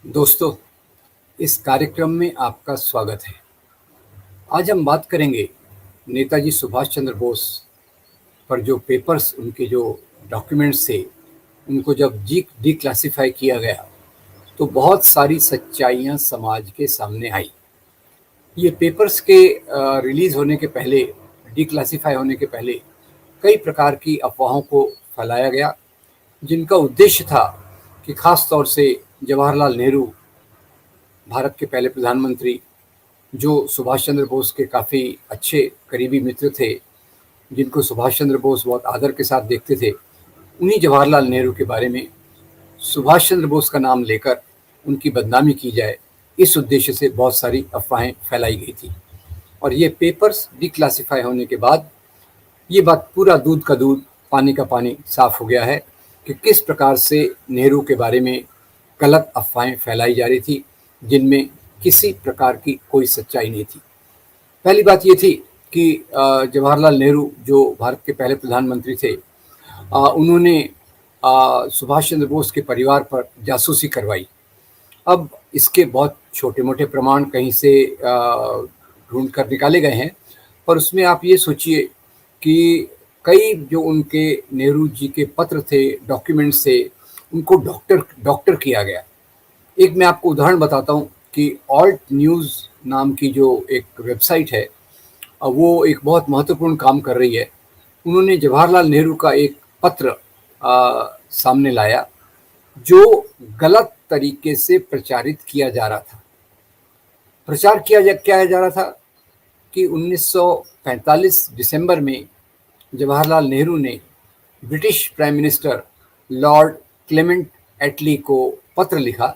दोस्तों, इस कार्यक्रम में आपका स्वागत है। आज हम बात करेंगे नेताजी सुभाष चंद्र बोस पर जो पेपर्स, उनके जो डॉक्यूमेंट्स थे, उनको जब डिक्लासिफाई किया गया तो बहुत सारी सच्चाइयाँ समाज के सामने आई। ये पेपर्स के रिलीज़ होने के पहले, डिक्लासिफाई होने के पहले कई प्रकार की अफवाहों को फैलाया गया, जिनका उद्देश्य था कि ख़ास तौर से जवाहरलाल नेहरू, भारत के पहले प्रधानमंत्री, जो सुभाष चंद्र बोस के काफ़ी अच्छे करीबी मित्र थे, जिनको सुभाष चंद्र बोस बहुत आदर के साथ देखते थे, उन्हीं जवाहरलाल नेहरू के बारे में सुभाष चंद्र बोस का नाम लेकर उनकी बदनामी की जाए, इस उद्देश्य से बहुत सारी अफवाहें फैलाई गई थी। और ये पेपर्स डिक्लासिफाई होने के बाद ये बात पूरा दूध का दूध पानी का पानी साफ हो गया है कि किस प्रकार से नेहरू के बारे में गलत अफवाहें फैलाई जा रही थी, जिनमें किसी प्रकार की कोई सच्चाई नहीं थी। पहली बात ये थी कि जवाहरलाल नेहरू जो भारत के पहले प्रधानमंत्री थे, उन्होंने सुभाष चंद्र बोस के परिवार पर जासूसी करवाई। अब इसके बहुत छोटे मोटे प्रमाण कहीं से ढूंढ कर निकाले गए हैं, पर उसमें आप ये सोचिए कि कई जो उनके नेहरू जी के पत्र थे, डॉक्यूमेंट्स थे, उनको डॉक्टर किया गया। एक मैं आपको उदाहरण बताता हूँ कि ऑल्ट न्यूज़ नाम की जो एक वेबसाइट है, वो एक बहुत महत्वपूर्ण काम कर रही है। उन्होंने जवाहरलाल नेहरू का एक पत्र सामने लाया, जो गलत तरीके से प्रचारित किया जा रहा था। प्रचार किया जा रहा था कि 1945 दिसंबर में जवाहरलाल नेहरू ने British prime minister Lord Clement Attlee को पत्र लिखा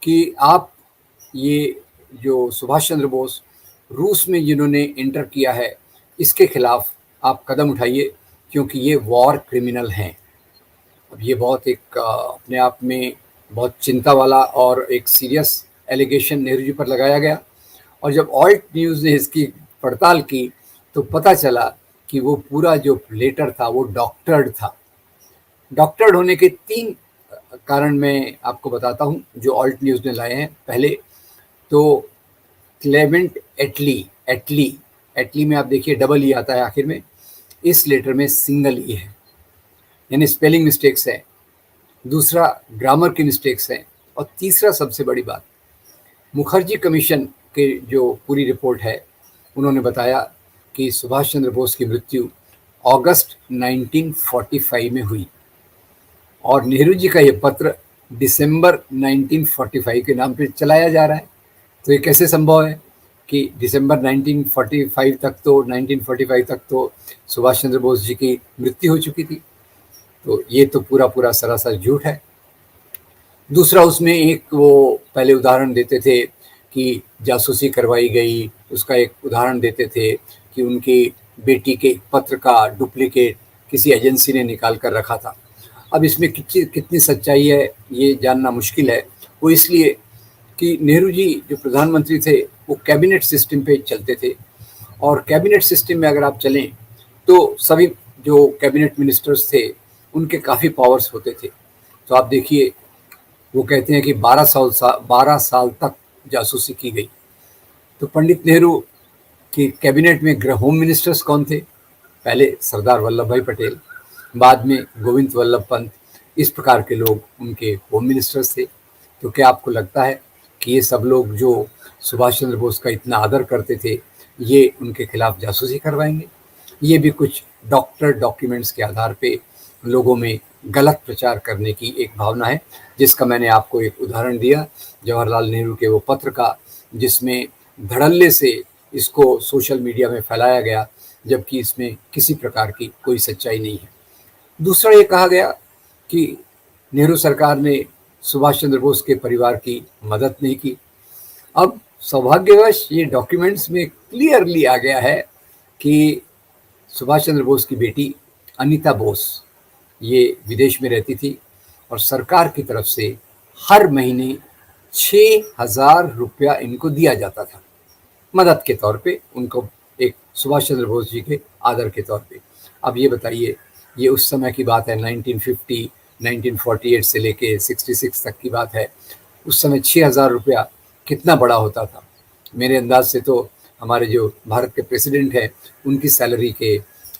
कि आप ये जो सुभाष चंद्र बोस रूस में जिन्होंने एंटर किया है, इसके खिलाफ आप कदम उठाइए, क्योंकि ये वॉर क्रिमिनल हैं। अब ये बहुत एक अपने आप में बहुत चिंता वाला और एक सीरियस एलिगेशन नेहरू जी पर लगाया गया। और जब ऑल्ट न्यूज़ ने इसकी पड़ताल की तो पता चला कि वो पूरा जो लेटर था वो डॉक्टर्ड था। डॉक्टर्ड होने के 3 कारण मैं आपको बताता हूँ जो ऑल्ट न्यूज़ ने लाए हैं। पहले तो क्लेमेंट एटली में आप देखिए डबल ई आता है आखिर में, इस लेटर में सिंगल ई है, यानी स्पेलिंग मिस्टेक्स है। दूसरा, ग्रामर की मिस्टेक्स हैं। और तीसरा सबसे बड़ी बात, मुखर्जी कमीशन के जो पूरी रिपोर्ट है, उन्होंने बताया कि सुभाष चंद्र बोस की मृत्यु अगस्त 1945 में हुई और नेहरू जी का ये पत्र दिसंबर 1945 के नाम पे चलाया जा रहा है। तो ये कैसे संभव है कि दिसंबर 1945 तक तो सुभाष चंद्र बोस जी की मृत्यु हो चुकी थी। तो ये तो पूरा सरासर झूठ है। दूसरा, उसमें एक वो पहले उदाहरण देते थे कि जासूसी करवाई गई, उसका एक उदाहरण देते थे कि उनकी बेटी के पत्र का डुप्लीकेट किसी एजेंसी ने निकाल कर रखा था। अब इसमें कितनी सच्चाई है ये जानना मुश्किल है। वो इसलिए कि नेहरू जी जो प्रधानमंत्री थे वो कैबिनेट सिस्टम पे चलते थे, और कैबिनेट सिस्टम में अगर आप चलें तो सभी जो कैबिनेट मिनिस्टर्स थे उनके काफ़ी पावर्स होते थे। तो आप देखिए, वो कहते हैं कि 12 साल तक जासूसी की गई। तो पंडित नेहरू की कैबिनेट में होम मिनिस्टर्स कौन थे? पहले सरदार वल्लभ भाई पटेल, बाद में गोविंद वल्लभ पंत, इस प्रकार के लोग उनके होम मिनिस्टर्स थे। तो क्या आपको लगता है कि ये सब लोग जो सुभाष चंद्र बोस का इतना आदर करते थे, ये उनके खिलाफ जासूसी करवाएंगे? ये भी कुछ डॉक्यूमेंट्स के आधार पे लोगों में गलत प्रचार करने की एक भावना है, जिसका मैंने आपको एक उदाहरण दिया जवाहरलाल नेहरू के वो पत्र का, जिसमें धड़ल्ले से इसको सोशल मीडिया में फैलाया गया, जबकि इसमें किसी प्रकार की कोई सच्चाई नहीं है। दूसरा, ये कहा गया कि नेहरू सरकार ने सुभाष चंद्र बोस के परिवार की मदद नहीं की। अब सौभाग्यवश ये डॉक्यूमेंट्स में क्लियरली आ गया है कि सुभाष चंद्र बोस की बेटी अनीता बोस ये विदेश में रहती थी और सरकार की तरफ से हर महीने 6,000 रुपया इनको दिया जाता था मदद के तौर पे, उनको एक सुभाष चंद्र बोस जी के आदर के तौर पे। अब ये बताइए, ये उस समय की बात है, 1950 1948 से लेके 66 तक की बात है। उस समय 6,000 रुपया कितना बड़ा होता था। मेरे अंदाज से तो हमारे जो भारत के प्रेसिडेंट हैं उनकी सैलरी के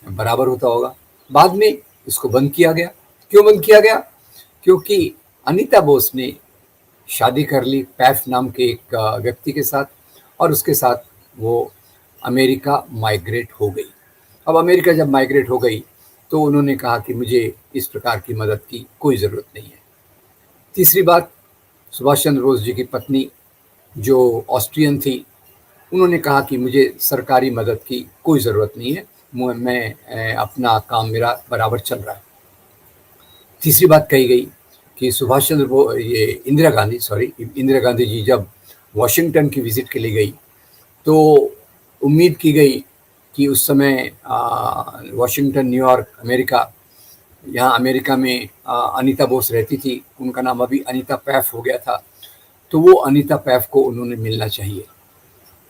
बराबर होता होगा। बाद में इसको बंद किया गया। क्यों बंद किया गया? क्योंकि अनीता बोस ने शादी कर ली पैफ नाम के एक व्यक्ति के साथ, और उसके साथ वो अमेरिका माइग्रेट हो गई। अब अमेरिका जब माइग्रेट हो गई तो उन्होंने कहा कि मुझे इस प्रकार की मदद की कोई ज़रूरत नहीं है। तीसरी बात, सुभाष चंद्र बोस जी की पत्नी जो ऑस्ट्रियन थी, उन्होंने कहा कि मुझे सरकारी मदद की कोई ज़रूरत नहीं है, मैं अपना काम मेरा बराबर चल रहा है। तीसरी बात कही गई कि सुभाष चंद्र बोस, ये इंदिरा गांधी जी जब वॉशिंगटन की विज़िट के लिए गई तो उम्मीद की गई कि उस समय वॉशिंगटन, न्यूयॉर्क, अमेरिका, यहाँ अमेरिका में अनीता बोस रहती थी, उनका नाम अभी अनीता पैफ हो गया था, तो वो अनीता पैफ को उन्होंने मिलना चाहिए।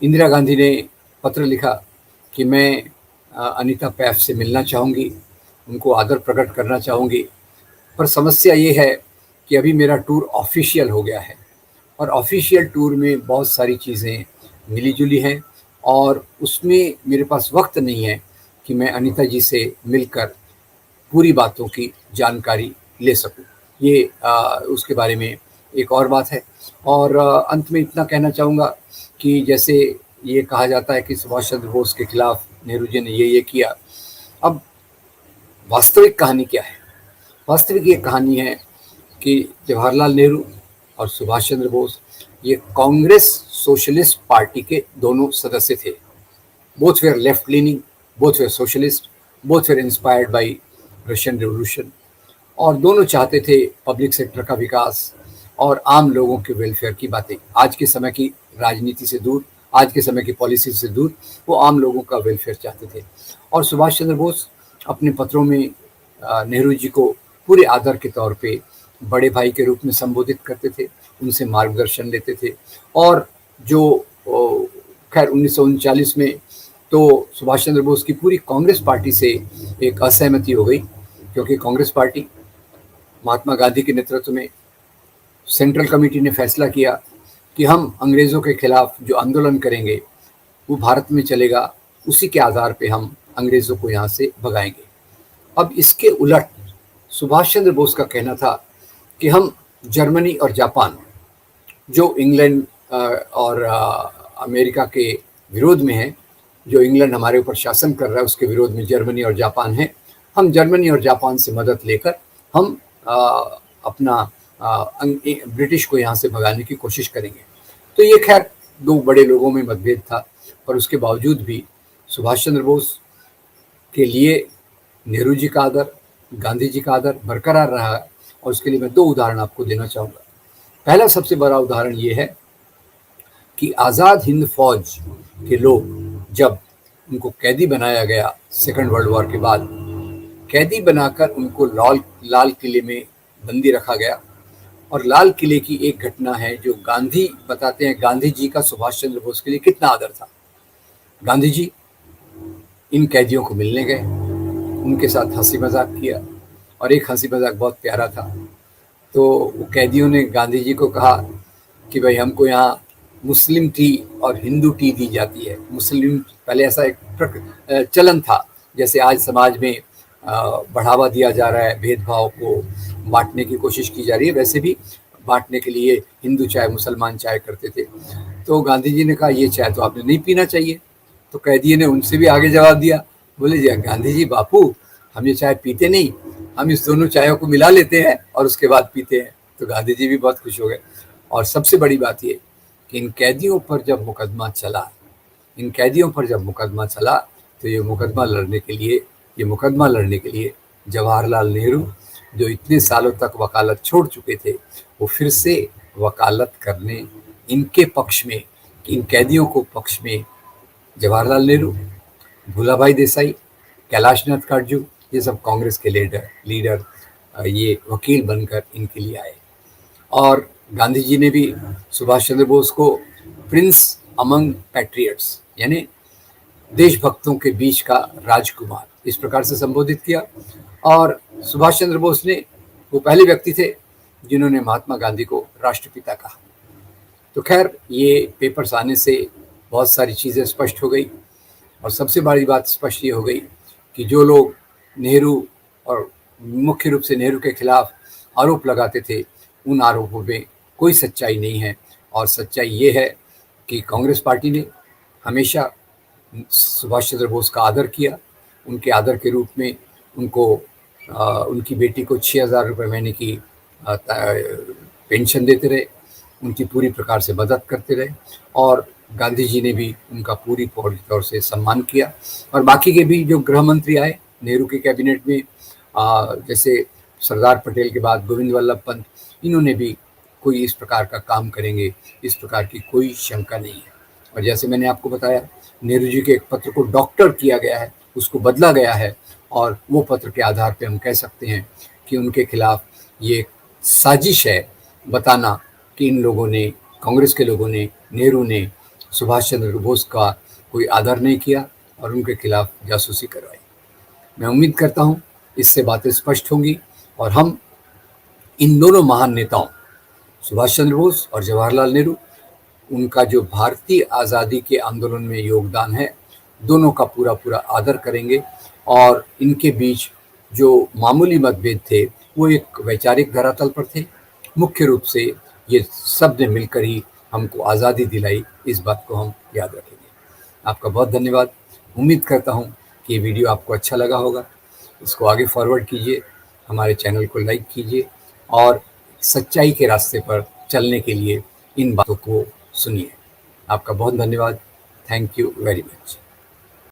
इंदिरा गांधी ने पत्र लिखा कि मैं अनीता पैफ से मिलना चाहूँगी, उनको आदर प्रकट करना चाहूँगी, पर समस्या ये है कि अभी मेरा टूर ऑफिशियल हो गया है और ऑफिशियल टूर में बहुत सारी चीज़ें मिली जुली हैं और उसमें मेरे पास वक्त नहीं है कि मैं अनीता जी से मिलकर पूरी बातों की जानकारी ले सकूं। ये उसके बारे में एक और बात है। और अंत में इतना कहना चाहूँगा कि जैसे ये कहा जाता है कि सुभाष चंद्र बोस के खिलाफ नेहरू जी ने ये किया। अब वास्तविक कहानी क्या है? वास्तविक ये कहानी है कि जवाहरलाल नेहरू और सुभाष चंद्र बोस ये कांग्रेस सोशलिस्ट पार्टी के दोनों सदस्य थे। Both were left leaning, both were socialist, both were inspired by Russian revolution, और दोनों चाहते थे पब्लिक सेक्टर का विकास और आम लोगों के वेलफेयर की बातें। आज के समय की राजनीति से दूर, आज के समय की पॉलिसी से दूर, वो आम लोगों का वेलफेयर चाहते थे। और सुभाष चंद्र बोस अपने पत्रों में नेहरू जी को पूरे आदर के तौर पे बड़े भाई के रूप में संबोधित करते थे, उनसे मार्गदर्शन लेते थे। और जो खैर 1939 में तो सुभाष चंद्र बोस की पूरी कांग्रेस पार्टी से एक असहमति हो गई, क्योंकि कांग्रेस पार्टी महात्मा गांधी के नेतृत्व में सेंट्रल कमेटी ने फैसला किया कि हम अंग्रेज़ों के खिलाफ जो आंदोलन करेंगे वो भारत में चलेगा, उसी के आधार पे हम अंग्रेज़ों को यहाँ से भगाएंगे। अब इसके उलट सुभाष चंद्र बोस का कहना था कि हम जर्मनी और जापान, जो इंग्लैंड और अमेरिका के विरोध में है, जो इंग्लैंड हमारे ऊपर शासन कर रहा है उसके विरोध में जर्मनी और जापान है, हम जर्मनी और जापान से मदद लेकर हम अपना ब्रिटिश को यहाँ से भगाने की कोशिश करेंगे। तो ये खैर दो बड़े लोगों में मतभेद था, पर उसके बावजूद भी सुभाष चंद्र बोस के लिए नेहरू जी का आदर, गांधी जी का आदर बरकरार रहा है। और उसके लिए मैं दो उदाहरण आपको देना चाहूँगा। पहला सबसे बड़ा उदाहरण ये है कि आज़ाद हिंद फौज के लोग जब उनको कैदी बनाया गया सेकंड वर्ल्ड वॉर के बाद, कैदी बनाकर उनको लाल किले में बंदी रखा गया। और लाल किले की एक घटना है जो गांधी बताते हैं, गांधी जी का सुभाष चंद्र बोस के लिए कितना आदर था। गांधी जी इन कैदियों को मिलने गए, उनके साथ हंसी मजाक किया, और एक हंसी मजाक बहुत प्यारा था। तो वो कैदियों ने गांधी जी को कहा कि भाई हमको यहाँ मुस्लिम टी और हिंदू टी दी जाती है। मुस्लिम, पहले ऐसा एक चलन था, जैसे आज समाज में बढ़ावा दिया जा रहा है, भेदभाव को बांटने की कोशिश की जा रही है, वैसे भी बांटने के लिए हिंदू चाय मुसलमान चाय करते थे। तो गांधी जी ने कहा ये चाय तो आपने नहीं पीना चाहिए। तो कैदी ने उनसे भी आगे जवाब दिया, बोले जी गांधी जी बापू, हम ये चाय पीते नहीं, हम इस दोनों चायों को मिला लेते हैं और उसके बाद पीते हैं। तो गांधी जी भी बहुत खुश हो गए। और सबसे बड़ी बात ये कि इन कैदियों पर जब मुकदमा चला तो ये मुकदमा लड़ने के लिए जवाहरलाल नेहरू, जो इतने सालों तक वकालत छोड़ चुके थे, वो फिर से वकालत करने इनके पक्ष में, इन कैदियों को पक्ष में जवाहरलाल नेहरू, भूलाभाई देसाई, कैलाश नाथ काटजू, ये सब कांग्रेस के लीडर ये वकील बनकर इनके लिए आए। और गांधी जी ने भी सुभाष चंद्र बोस को प्रिंस अमंग पैट्रियट्स, यानी देशभक्तों के बीच का राजकुमार, इस प्रकार से संबोधित किया। और सुभाष चंद्र बोस ने, वो पहले व्यक्ति थे जिन्होंने महात्मा गांधी को राष्ट्रपिता कहा। तो खैर, ये पेपर्स आने से बहुत सारी चीज़ें स्पष्ट हो गई, और सबसे बड़ी बात स्पष्ट ये हो गई कि जो लोग नेहरू और मुख्य रूप से नेहरू के खिलाफ आरोप लगाते थे, उन आरोपों में कोई सच्चाई नहीं है। और सच्चाई ये है कि कांग्रेस पार्टी ने हमेशा सुभाष चंद्र बोस का आदर किया। उनके आदर के रूप में उनको उनकी बेटी को 6,000 रुपये महीने की पेंशन देते रहे, उनकी पूरी प्रकार से मदद करते रहे, और गांधी जी ने भी उनका पूरी तौर से सम्मान किया। और बाकी के भी जो गृह मंत्री आए नेहरू के कैबिनेट में, जैसे सरदार पटेल के बाद गोविंद वल्लभ पंत, इन्होंने भी कोई इस प्रकार का काम करेंगे, इस प्रकार की कोई शंका नहीं है। और जैसे मैंने आपको बताया, नेहरू जी के एक पत्र को डॉक्टर किया गया है, उसको बदला गया है, और वो पत्र के आधार पे हम कह सकते हैं कि उनके खिलाफ ये साजिश है बताना कि इन लोगों ने, कांग्रेस के लोगों ने, नेहरू ने सुभाष चंद्र बोस का कोई आदर नहीं किया और उनके खिलाफ जासूसी करवाई। मैं उम्मीद करता हूँ इससे बातें स्पष्ट होंगी, और हम इन दोनों महान नेताओं सुभाष चंद्र बोस और जवाहरलाल नेहरू, उनका जो भारतीय आज़ादी के आंदोलन में योगदान है, दोनों का पूरा पूरा आदर करेंगे। और इनके बीच जो मामूली मतभेद थे वो एक वैचारिक धरातल पर थे। मुख्य रूप से ये सब ने मिलकर ही हमको आज़ादी दिलाई, इस बात को हम याद रखेंगे। आपका बहुत धन्यवाद। उम्मीद करता हूँ कि ये वीडियो आपको अच्छा लगा होगा। इसको आगे फॉरवर्ड कीजिए, हमारे चैनल को लाइक कीजिए, और सच्चाई के रास्ते पर चलने के लिए इन बातों को सुनिए। आपका बहुत धन्यवाद। Thank you very much.